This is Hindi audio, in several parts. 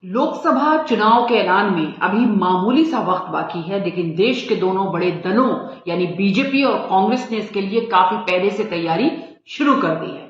लोकसभा चुनाव के ऐलान में अभी मामूली सा वक्त बाकी है, लेकिन देश के दोनों बड़े दलों यानी बीजेपी और कांग्रेस ने इसके लिए काफी पहले से तैयारी शुरू कर दी है।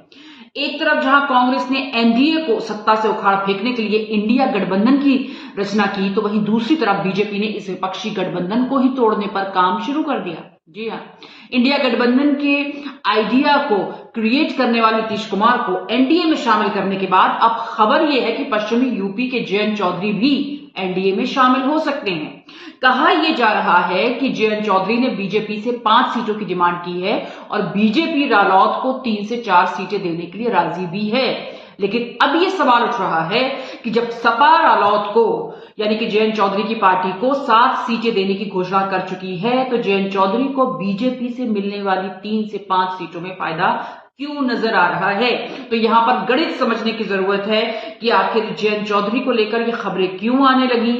एक तरफ जहां कांग्रेस ने एनडीए को सत्ता से उखाड़ फेंकने के लिए इंडिया गठबंधन की रचना की, तो वहीं दूसरी तरफ बीजेपी ने इस विपक्षी गठबंधन को ही तोड़ने पर काम शुरू कर दिया। जी हाँ, इंडिया गठबंधन के आइडिया को क्रिएट करने वाले नीतीश कुमार को एनडीए में शामिल करने के बाद अब खबर यह है कि पश्चिमी यूपी के जयंत चौधरी भी एनडीए में शामिल हो सकते हैं। कहा यह जा रहा है कि जयंत चौधरी ने बीजेपी से 5 सीटों की डिमांड की है और बीजेपी रालोद को 3 से 4 सीटें देने के लिए राजी भी है। लेकिन अब यह सवाल उठ रहा है कि जब सपा रालोद को यानी कि जयंत चौधरी की पार्टी को 7 सीटें देने की घोषणा कर चुकी है, तो जयंत चौधरी को बीजेपी से मिलने वाली 3 से 5 सीटों में फायदा क्यों नजर आ रहा है। तो यहां पर गणित समझने की जरूरत है कि आखिर जयंत चौधरी को लेकर ये खबरें क्यों आने लगी,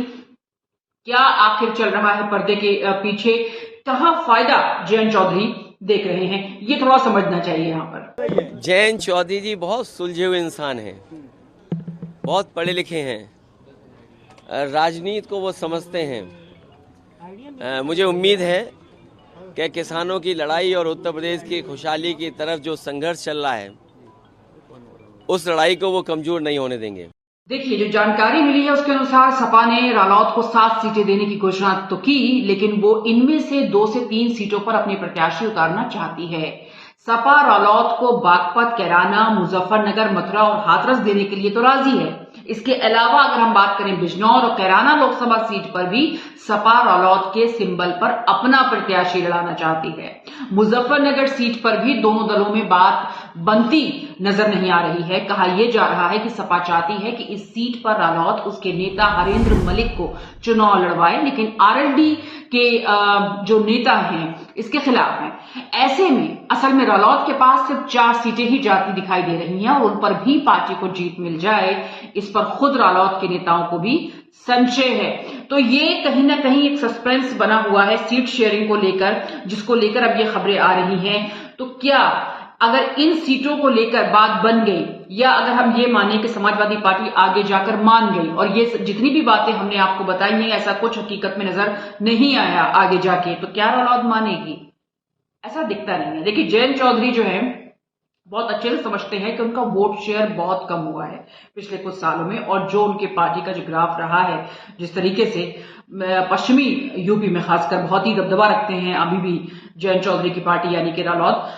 क्या आखिर चल रहा है पर्दे के पीछे, कहां फायदा जयंत चौधरी देख रहे हैं, ये थोड़ा समझना चाहिए। यहां पर जयंत चौधरी जी बहुत सुलझे हुए इंसान हैं, बहुत पढ़े लिखे हैं, राजनीति को वो समझते हैं। मुझे उम्मीद है कि किसानों की लड़ाई और उत्तर प्रदेश की खुशहाली की तरफ जो संघर्ष चल रहा है, उस लड़ाई को वो कमजोर नहीं होने देंगे। देखिए, जो जानकारी मिली है उसके अनुसार सपा ने रालोद को 7 सीटें देने की घोषणा तो की, लेकिन वो इनमें से 2 से 3 सीटों पर अपने प्रत्याशी उतारना चाहती है। सपा रालोद को बागपत, कैराना, मुजफ्फरनगर, मथुरा और हाथरस देने के लिए तो राजी है। इसके अलावा अगर हम बात करें बिजनौर और कैराना लोकसभा सीट पर भी सपा रालोद के सिंबल पर अपना प्रत्याशी लड़ाना चाहती है। मुजफ्फरनगर सीट पर भी दोनों दलों में बात बनती नजर नहीं आ रही है। कहा यह जा रहा है कि सपा चाहती है कि इस सीट पर रालोद उसके नेता हरेंद्र मलिक को चुनाव लड़वाए, लेकिन आरएलडी के जो नेता हैं इसके खिलाफ हैं। ऐसे में असल में रालोद के पास सिर्फ 4 सीटें ही जाती दिखाई दे रही हैं और उन पर भी पार्टी को जीत मिल जाए, इस पर खुद रालोद के नेताओं को भी संशय है। तो ये कहीं ना कहीं एक सस्पेंस बना हुआ है सीट शेयरिंग को लेकर, जिसको लेकर अब ये खबरें आ रही हैं। तो क्या अगर इन सीटों को लेकर बात बन गई, या अगर हम ये माने कि समाजवादी पार्टी आगे जाकर मान गई, और ये जितनी भी बातें हमने आपको बताई हैं ऐसा कुछ हकीकत में नजर नहीं आया आगे जाके, तो क्या रालोद मानेगी? ऐसा दिखता नहीं है। देखिए, जयंत चौधरी जो है बहुत अच्छे से समझते हैं कि उनका वोट शेयर बहुत कम हुआ है पिछले कुछ सालों में, और जो उनके पार्टी का जो ग्राफ रहा है, जिस तरीके से पश्चिमी यूपी में खासकर बहुत ही दबदबा रखते हैं अभी भी जयंत चौधरी की पार्टी यानी कि रालोद,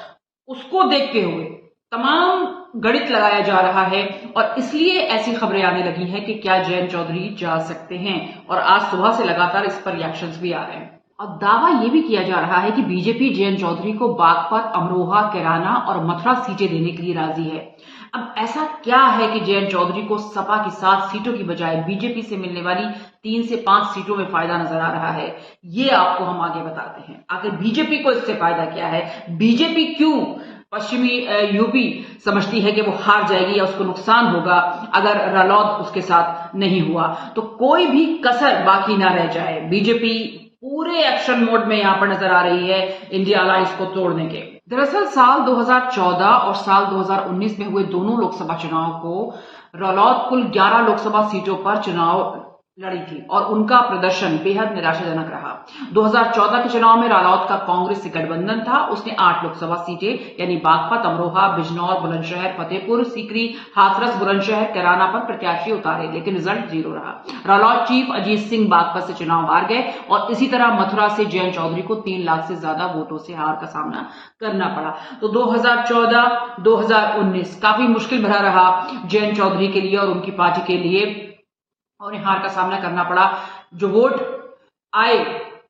उसको देखते हुए तमाम गणित लगाया जा रहा है और इसलिए ऐसी खबरें आने लगी हैं कि क्या जयंत चौधरी जा सकते हैं। और आज सुबह से लगातार इस पर रिएक्शंस भी आ रहे हैं और दावा यह भी किया जा रहा है कि बीजेपी जयंत चौधरी को बागपत, अमरोहा, कैराना और मथुरा सीटें देने के लिए राजी है। अब ऐसा क्या है कि जयंत चौधरी को सपा की 7 सीटों की बजाय बीजेपी से मिलने वाली 3 से 5 सीटों में फायदा नजर आ रहा है, ये आपको हम आगे बताते हैं। आखिर बीजेपी को इससे फायदा क्या है? बीजेपी क्यों पश्चिमी यूपी समझती है कि वो हार जाएगी या उसको नुकसान होगा अगर रालोद उसके साथ नहीं हुआ? तो कोई भी कसर बाकी ना रह जाए। बीजेपी पूरे एक्शन मोड में यहां पर नजर आ रही है इंडिया अलायंस को तोड़ने के। दरअसल साल 2014 और साल 2019 में हुए दोनों लोकसभा चुनाव को रालोद कुल 11 लोकसभा सीटों पर चुनाव लड़ी थी और उनका प्रदर्शन बेहद निराशाजनक रहा। 2014 के चुनाव में रालोद का कांग्रेस से गठबंधन था। उसने 8 लोकसभा सीटें यानी बागपत, अमरोहा, बिजनौर, बुलंदशहर, फतेहपुर सीकरी, हाथरस, बुलंदशहर, कैराना पर प्रत्याशी उतारे, लेकिन रिजल्ट 0 रहा। रालोद चीफ अजीत सिंह बागपत से चुनाव हार गए और इसी तरह मथुरा से जयंत चौधरी को 3 लाख से ज्यादा वोटों से हार का सामना करना पड़ा। तो 2014-2019 काफी मुश्किल भरा रहा जयंत चौधरी के लिए और उनकी पार्टी के लिए, और हार का सामना करना पड़ा। जो वोट आए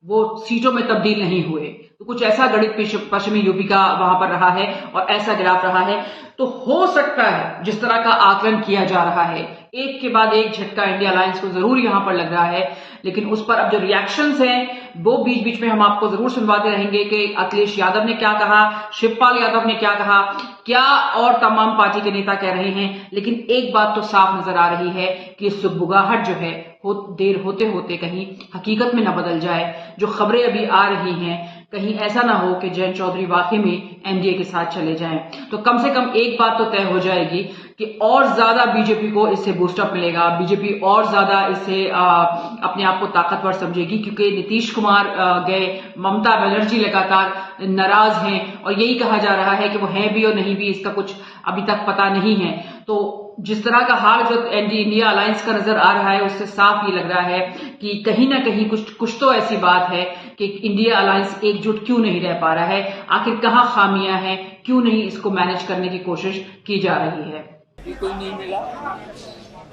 वो सीटों में तब्दील नहीं हुए। तो कुछ ऐसा गणित पश्चिमी यूपी का वहां पर रहा है और ऐसा ग्राफ रहा है। तो हो सकता है जिस तरह का आकलन किया जा रहा है, एक के बाद एक झटका इंडिया अलायंस को जरूर यहां पर लग रहा है, लेकिन उस पर अब जो रिएक्शंस हैं वो बीच बीच में हम आपको जरूर सुनवाते रहेंगे कि अखिलेश यादव ने क्या कहा, शिवपाल यादव ने क्या कहा, क्या और तमाम पार्टी के नेता कह रहे हैं। लेकिन एक बात तो साफ नजर आ रही है कि सुगबुगाहट जो है देर होते होते कहीं हकीकत में न बदल जाए। जो खबरें अभी आ रही हैं, कहीं ऐसा ना हो कि जयंत चौधरी वाकई में एनडीए के साथ चले जाएं। तो कम से कम एक बात तो तय हो जाएगी कि और ज्यादा बीजेपी को इससे बूस्टअप मिलेगा, बीजेपी और ज्यादा इससे अपने आप को ताकतवर समझेगी, क्योंकि नीतीश कुमार गए, ममता बनर्जी लगातार नाराज हैं और यही कहा जा रहा है कि वो है भी और नहीं भी, इसका कुछ अभी तक पता नहीं है। तो जिस तरह का हाल जो इंडिया अलायंस का नजर आ रहा है, उससे साफ ये लग रहा है कि कहीं ना कहीं कुछ तो ऐसी बात है कि इंडिया अलायंस एकजुट क्यों नहीं रह पा रहा है, आखिर कहाँ खामियां हैं, क्यों नहीं इसको मैनेज करने की कोशिश की जा रही है। कोई नहीं मिला,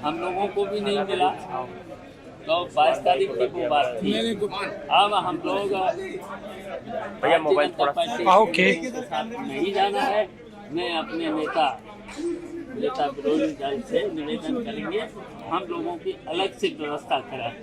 हम लोगों को भी नहीं मिला, तो 22 तारीख की वो बात थी। अब हम लोग नहीं जाना है। मैं अपने नेता विरोधी दल से निवेदन करेंगे हम लोगों की अलग से व्यवस्था कराएं।